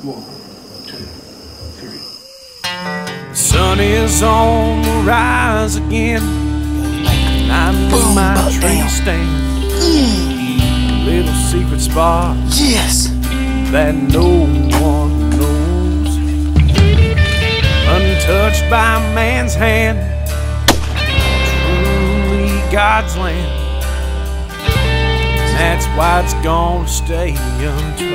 1, 2, 3. The sun is on the rise again, and I'm in my tree stand. Little secret spot, Yes! that no one knows. Untouched by man's hand, truly God's land. That's why it's gonna stay untold.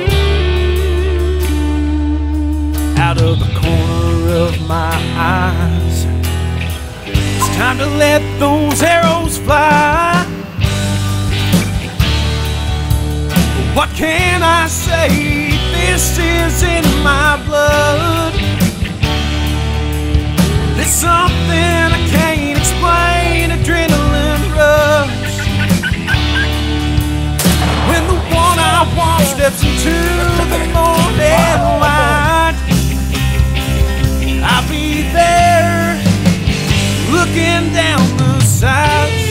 Out of the corner of my eyes, it's time to let those arrows fly. What can I say? This is in my blood. There's something I can't explain, adrenaline rush. When the one I want steps into the morning light, I'll be there, looking down the sights.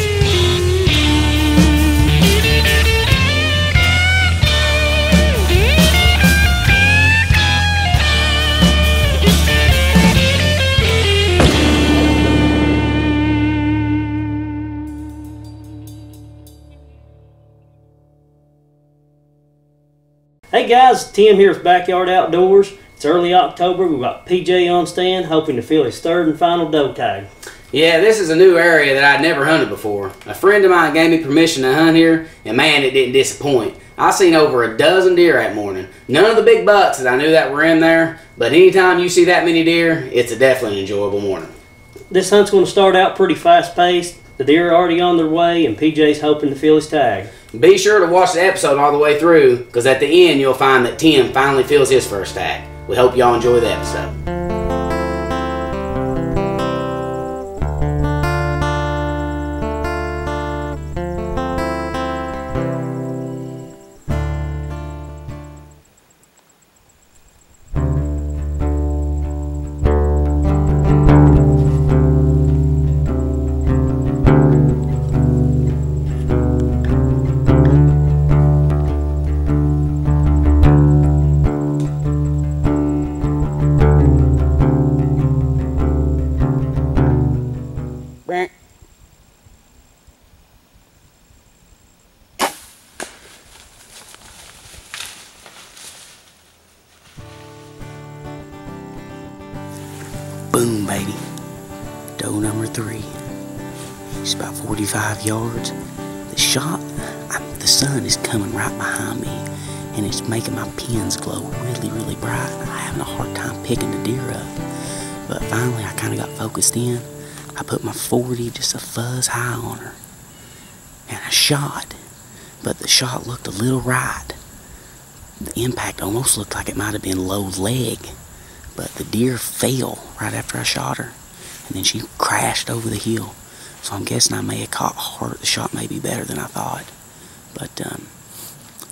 Hey guys, Tim here with Backyard Outdoors. It's early October. We've got PJ on stand, hoping to fill his third and final doe tag. Yeah, this is a new area that I'd never hunted before. A friend of mine gave me permission to hunt here, and man, it didn't disappoint. I seen over a dozen deer that morning. None of the big bucks that I knew that were in there, but anytime you see that many deer, it's definitely an enjoyable morning. This hunt's going to start out pretty fast-paced. The deer are already on their way, and PJ's hoping to fill his tag. Be sure to watch the episode all the way through, because at the end you'll find that Tim finally fills his first tag. We hope y'all enjoy the episode. Boom, baby. Doe number 3. She's about 45 yards. The shot, the sun is coming right behind me, and it's making my pins glow really, really bright. I'm having a hard time picking the deer up. But finally, I kind of got focused in. I put my 40 just a fuzz high on her, and I shot. But the shot looked a little right. The impact almost looked like it might have been low leg. But the deer fell right after I shot her, and then she crashed over the hill. So I'm guessing I may have caught hard. The shot may be better than I thought. But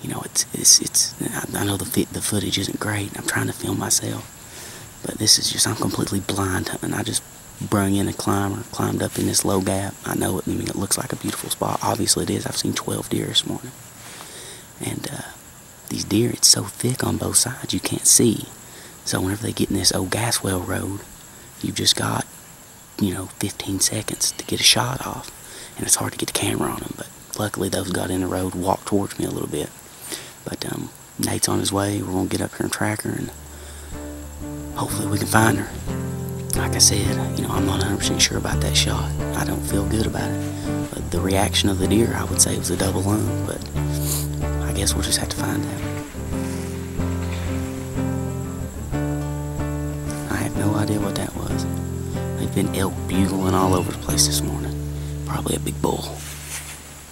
you know, I know the footage isn't great. I'm trying to film myself, but this is just, I'm completely blind hunting. I just brung in a climber, climbed up in this low gap. I know it. I mean, it looks like a beautiful spot. Obviously, it is. I've seen 12 deer this morning, and these deer, it's so thick on both sides you can't see. So whenever they get in this old gas well road, you've just got, 15 seconds to get a shot off. And it's hard to get the camera on them, but luckily those got in the road, walked towards me a little bit. But Nate's on his way. We're going to get up here and track her, and hopefully we can find her. Like I said, I'm not 100% sure about that shot. I don't feel good about it. But the reaction of the deer, I would say it was a double lung, but I guess we'll just have to find out. No idea what that was. They've been elk bugling all over the place this morning. Probably a big bull.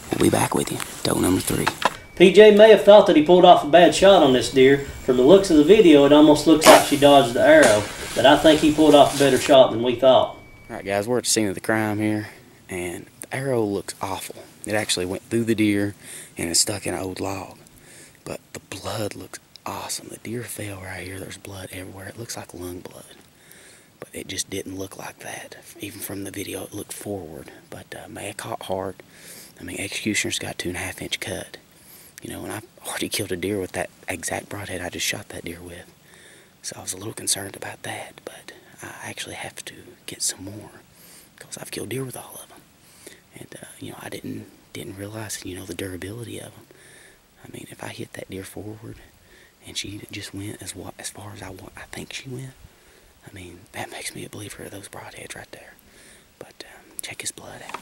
We'll be back with you. Doe number 3. PJ may have thought that he pulled off a bad shot on this deer. From the looks of the video, it almost looks like she dodged the arrow. But I think he pulled off a better shot than we thought. Alright guys, we're at the scene of the crime here, and the arrow looks awful. It actually went through the deer and is stuck in an old log. But the blood looks awesome. The deer fell right here. There's blood everywhere. It looks like lung blood. But it just didn't look like that. Even from the video, it looked forward. But may have caught hard. I mean, executioner's got 2.5-inch cut. And I've already killed a deer with that exact broadhead I just shot that deer with. So I was a little concerned about that, but I actually have to get some more because I've killed deer with all of them. And, you know, I didn't realize, you know, the durability of them. I mean, if I hit that deer forward and she just went as far as I think she went, I mean, that makes me a believer of those broadheads right there. But check his blood out.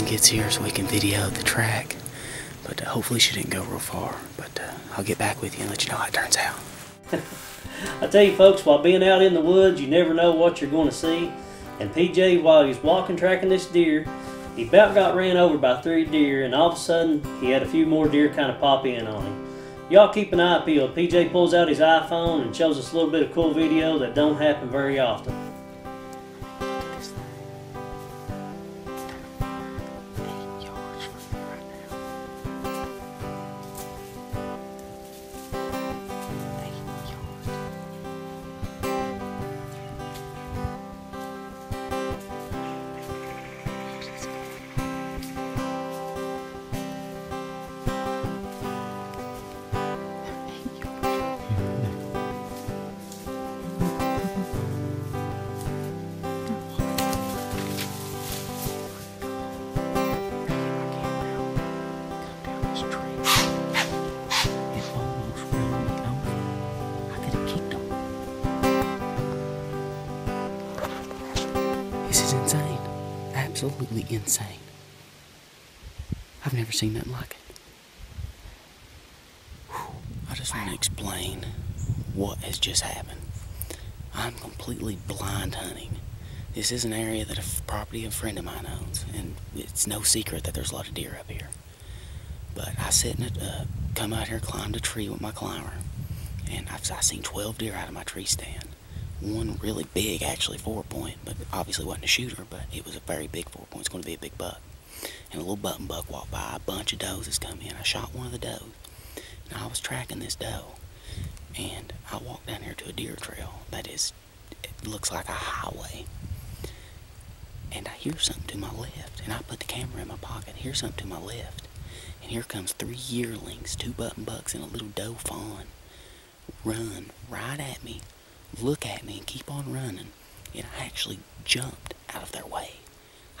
Gets here so we can video the track, but hopefully she didn't go real far, but I'll get back with you and let you know how it turns out. I tell you folks, while being out in the woods, you never know what you're going to see. And PJ, while he was walking tracking this deer, he about got ran over by 3 deer, and all of a sudden he had a few more deer kind of pop in on him. Y'all keep an eye peeled. PJ pulls out his iPhone and shows us a little bit of cool video that don't happen very often. This is insane. Absolutely insane. I've never seen nothing like it. Whew. I just want to explain what has just happened. I'm completely blind hunting. This is an area that a property a friend of mine owns, and it's no secret that there's a lot of deer up here. But I come out here, climbed a tree with my climber, and I've seen 12 deer out of my tree stand. One really big, actually 4-point, but obviously wasn't a shooter, but it was a very big 4-point. It's going to be a big buck. And a little button buck walked by. A bunch of does has come in. I shot one of the does, and I was tracking this doe, and I walked down here to a deer trail that is, it looks like a highway. And I hear something to my left, and I put the camera in my pocket. Hear something to my left, and here comes 3 yearlings, 2 button bucks, and a little doe fawn. Run right at me. Look at me and keep on running, and I actually jumped out of their way.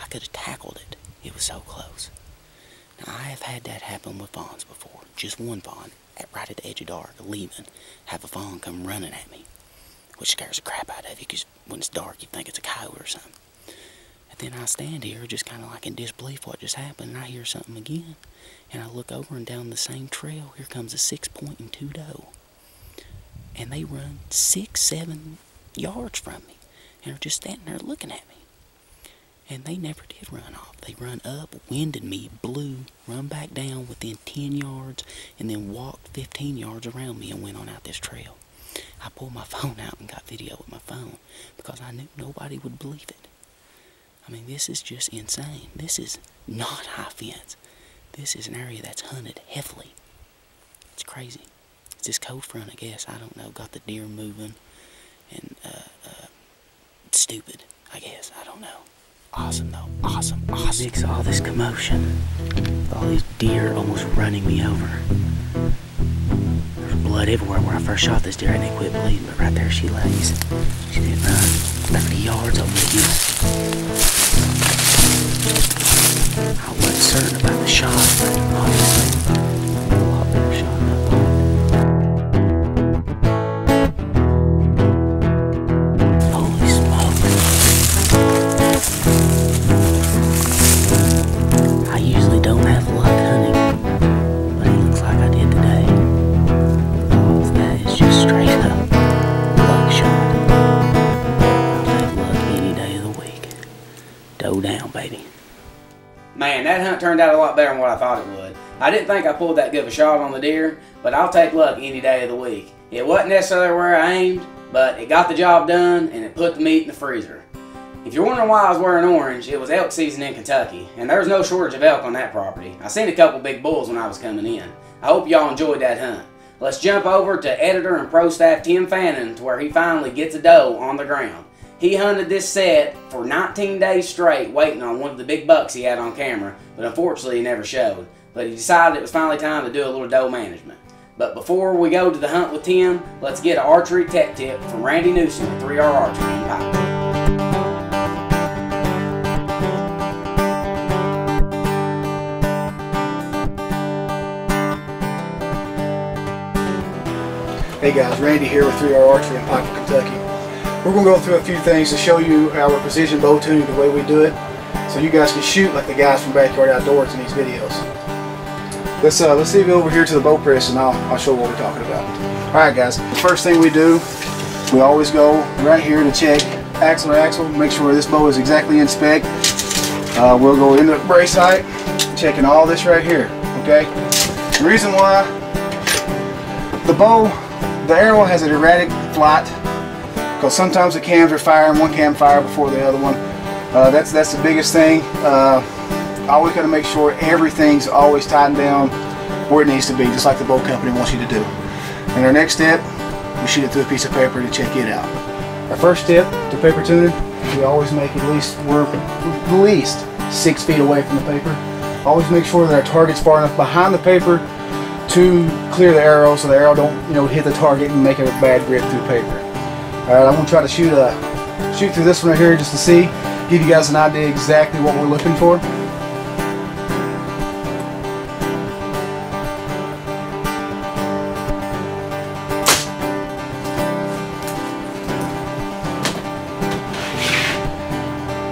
I could have tackled it. It was so close. Now, I have had that happen with fawns before. Just one fawn, right at the edge of dark, leaving, have a fawn come running at me, which scares the crap out of you, because when it's dark, you think it's a coyote or something. And then I stand here just kind of like in disbelief what just happened, and I hear something again, and I look over, and down the same trail, here comes a 6-point and 2 doe. And they run 6-7 yards from me, and are just standing there looking at me. And they never did run off. They run up, winded me, blew, run back down within 10 yards, and then walked 15 yards around me and went on out this trail. I pulled my phone out and got video with my phone because I knew nobody would believe it. I mean, this is just insane. This is not high fence. This is an area that's hunted heavily. It's crazy. It's this cold front, I guess. I don't know. Got the deer moving. And, stupid, I guess. I don't know. Awesome, though. Awesome, awesome. Mix all this commotion with all these deer almost running me over. There's blood everywhere where I first shot this deer, and they quit bleeding, but right there she lays. She didn't run 30 yards over the hill. I wasn't certain about the shot, but obviously a lot better shot than I thought. Holy smoke. I usually don't have luck hunting, but it looks like I did today. Oh, that is just straight up luck shot. I'll take luck any day. baby. Man, that hunt turned out a lot better than what I thought it would. I didn't think I pulled that good of a shot on the deer, but I'll take luck any day of the week. It wasn't necessarily where I aimed, but it got the job done and it put the meat in the freezer. If you're wondering why I was wearing orange, it was elk season in Kentucky, and there's no shortage of elk on that property. I seen a couple big bulls when I was coming in. I hope y'all enjoyed that hunt. Let's jump over to editor and pro staff Tim Fannin to where he finally gets a doe on the ground. He hunted this set for 19 days straight waiting on one of the big bucks he had on camera, but unfortunately he never showed. But he decided it was finally time to do a little doe management. But before we go to the hunt with Tim, let's get an archery tech tip from Randy Newsom at 3R Archery in Piper. Hey guys, Randy here with 3R Archery in Piper, Kentucky. We're going to go through a few things to show you our precision bow tuning, the way we do it, so you guys can shoot like the guys from Backyard Outdoors in these videos. Let's leave it over here to the bow press and I'll show you what we're talking about. Alright guys, the first thing we do, we always go right here to check axle to axle, make sure this bow is exactly in spec. We'll go into brace height, checking all this right here, okay? The reason why the arrow has an erratic flight, because sometimes the cams are firing, one cam fire before the other one. That's the biggest thing. Always got to make sure everything's always tightened down where it needs to be, just like the bow company wants you to do. And our next step, we shoot it through a piece of paper to check it out. Our first step to paper tuning, we always make we're at least 6 feet away from the paper. Always make sure that our target's far enough behind the paper to clear the arrow, so the arrow don't hit the target and make a bad grip through paper. Alright, I'm going to try to shoot through this one right here just to see, give you guys an idea exactly what we're looking for.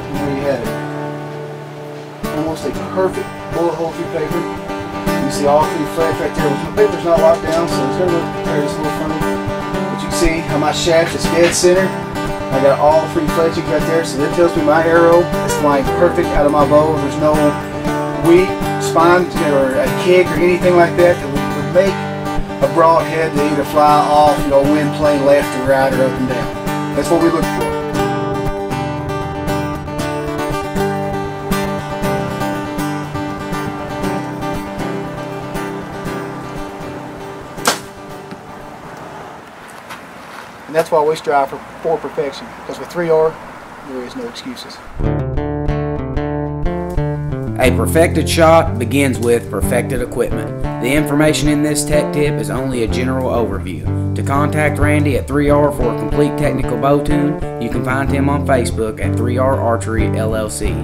And there you have it. Almost a perfect bullet hole through paper. You see all 3 flats right there. The paper's not locked down, so it's going to look just a little funny. But you can see how my shaft is dead center. I got all 3 flats right there, so that tells me my arrow is flying perfect out of my bow. There's no weak spine or a kick or anything like that would make a broadhead to either fly off, wind plane left or right or up and down. That's what we look for. And that's why we strive for perfection, because with 3R, there is no excuses. A perfected shot begins with perfected equipment. The information in this tech tip is only a general overview. To contact Randy at 3R for a complete technical bow tune, you can find him on Facebook at 3R Archery LLC.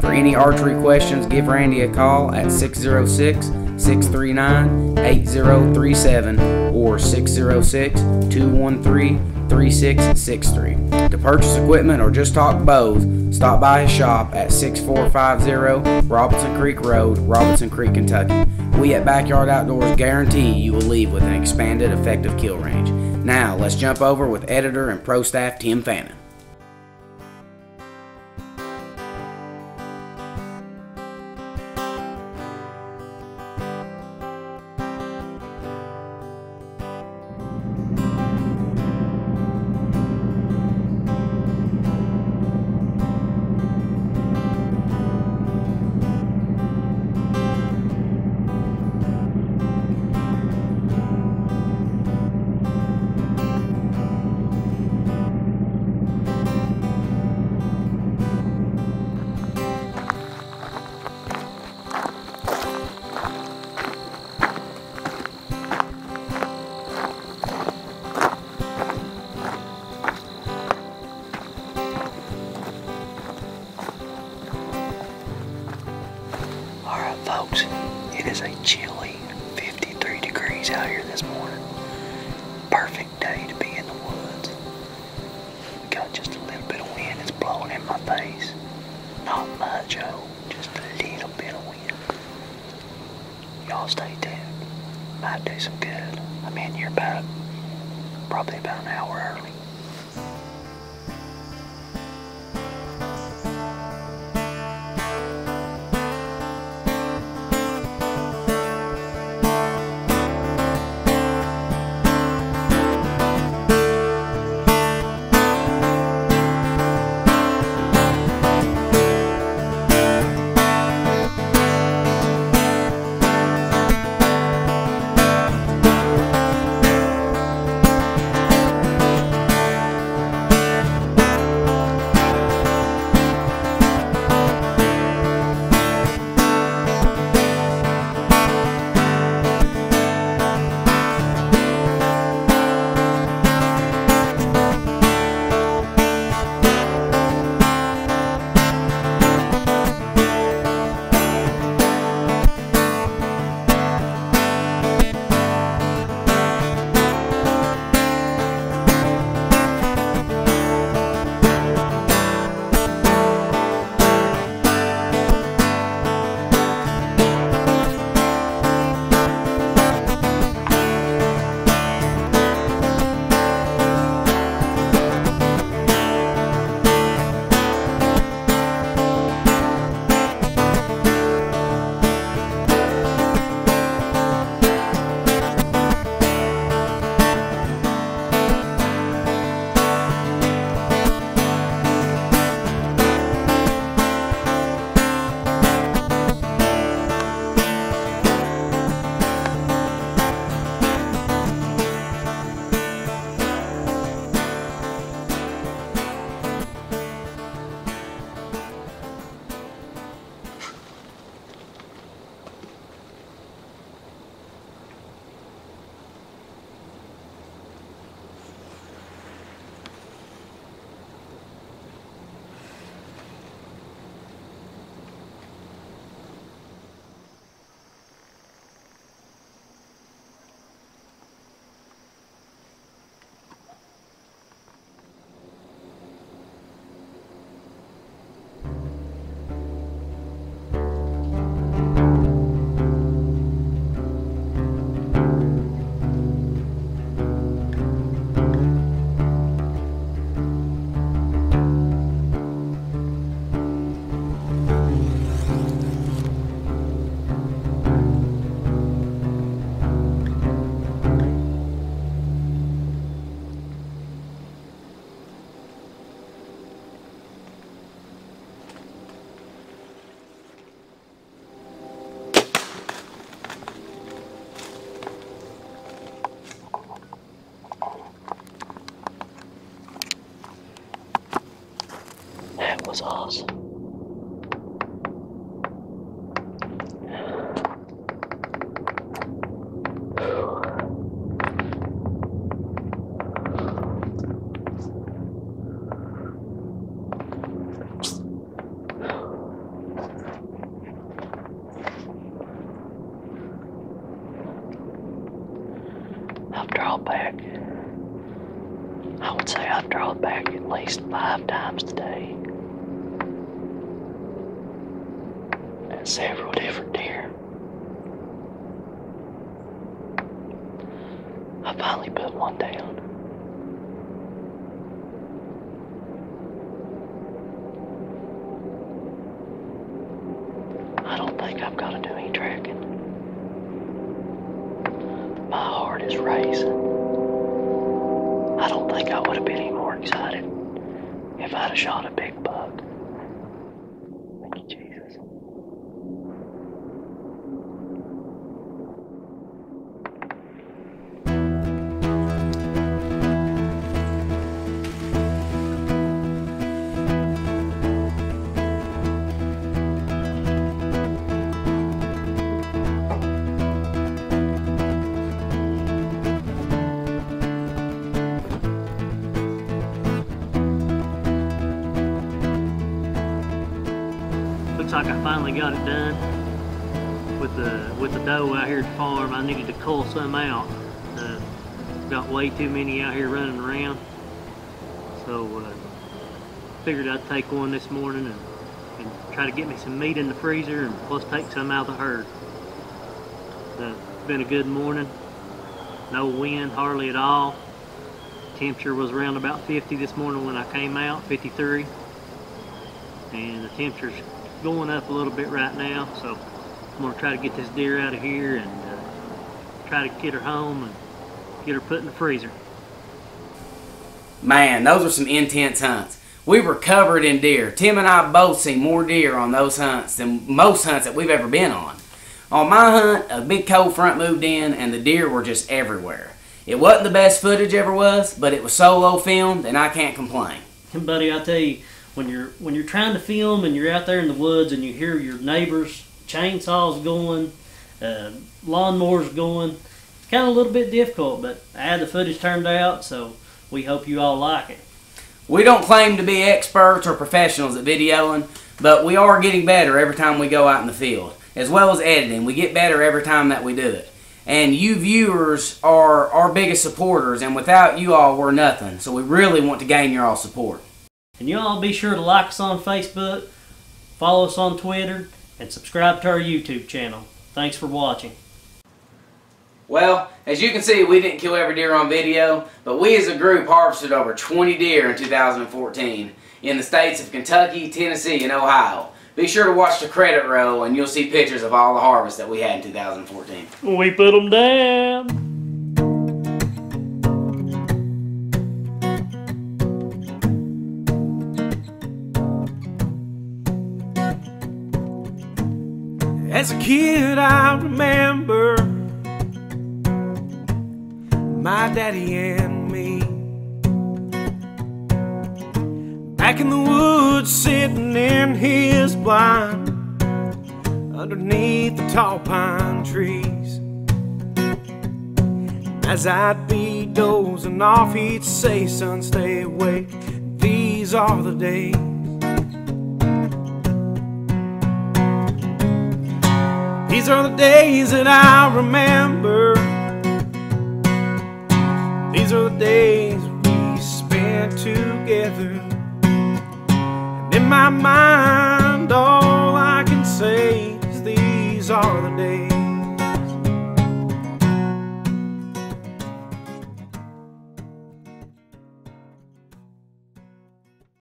For any archery questions, give Randy a call at 606-639-8037 or 606-213-3663. To purchase equipment or just talk bows, stop by his shop at 6450 Robinson Creek Road, Robinson Creek, Kentucky. We at Backyard Outdoors guarantee you will leave with an expanded effective kill range. Now, let's jump over with editor and pro staff Tim Fannin. Folks, it is a chilly 53 degrees out here this morning. Perfect day to be in the woods. We got just a little bit of wind that's blowing in my face. Not much, just a little bit of wind. Y'all stay tuned. Might do some good. I'm in here probably about an hour early. was awesome. I've drawn back. I would say I've drawn back at least 5 times today. And several different deer. I finally put one down. I don't think I've got to do any tracking. My heart is racing. I don't think I would have been any more excited if I'd have shot a big buck. Thank you, Jesus. Looks like I finally got it done with the doe out here at the farm. I needed to cull some out. Got way too many out here running around, so figured I'd take one this morning and try to get me some meat in the freezer and plus take some out of the herd. It's been a good morning. No wind hardly at all. Temperature was around about 50 this morning when I came out, 53, and the temperature's going up a little bit right now, so I'm going to try to get this deer out of here and try to get her home and get her put in the freezer. Man, those were some intense hunts. We were covered in deer. Tim and I both seen more deer on those hunts than most hunts that we've ever been on. On my hunt, a big cold front moved in and the deer were just everywhere. It wasn't the best footage ever was, but it was solo filmed and I can't complain. And buddy, I tell you, when you're trying to film and you're out there in the woods and you hear your neighbors' chainsaws going, lawnmowers going, it's kind of a little bit difficult, but the footage turned out, so we hope you all like it. We don't claim to be experts or professionals at videoing, but we are getting better every time we go out in the field. As well as editing, we get better every time that we do it. And you viewers are our biggest supporters, and without you all, we're nothing. So we really want to gain your all support. And you all be sure to like us on Facebook, follow us on Twitter, and subscribe to our YouTube channel. Thanks for watching. Well, as you can see, we didn't kill every deer on video, but we as a group harvested over 20 deer in 2014 in the states of Kentucky, Tennessee, and Ohio. Be sure to watch the credit roll and you'll see pictures of all the harvests that we had in 2014. We put them down. As a kid, I remember my daddy and me back in the woods, sitting in his blind underneath the tall pine trees. As I'd be dozing off, he'd say, "Son, stay awake, these are the days." These are the days that I remember. These are the days we spent together. And in my mind,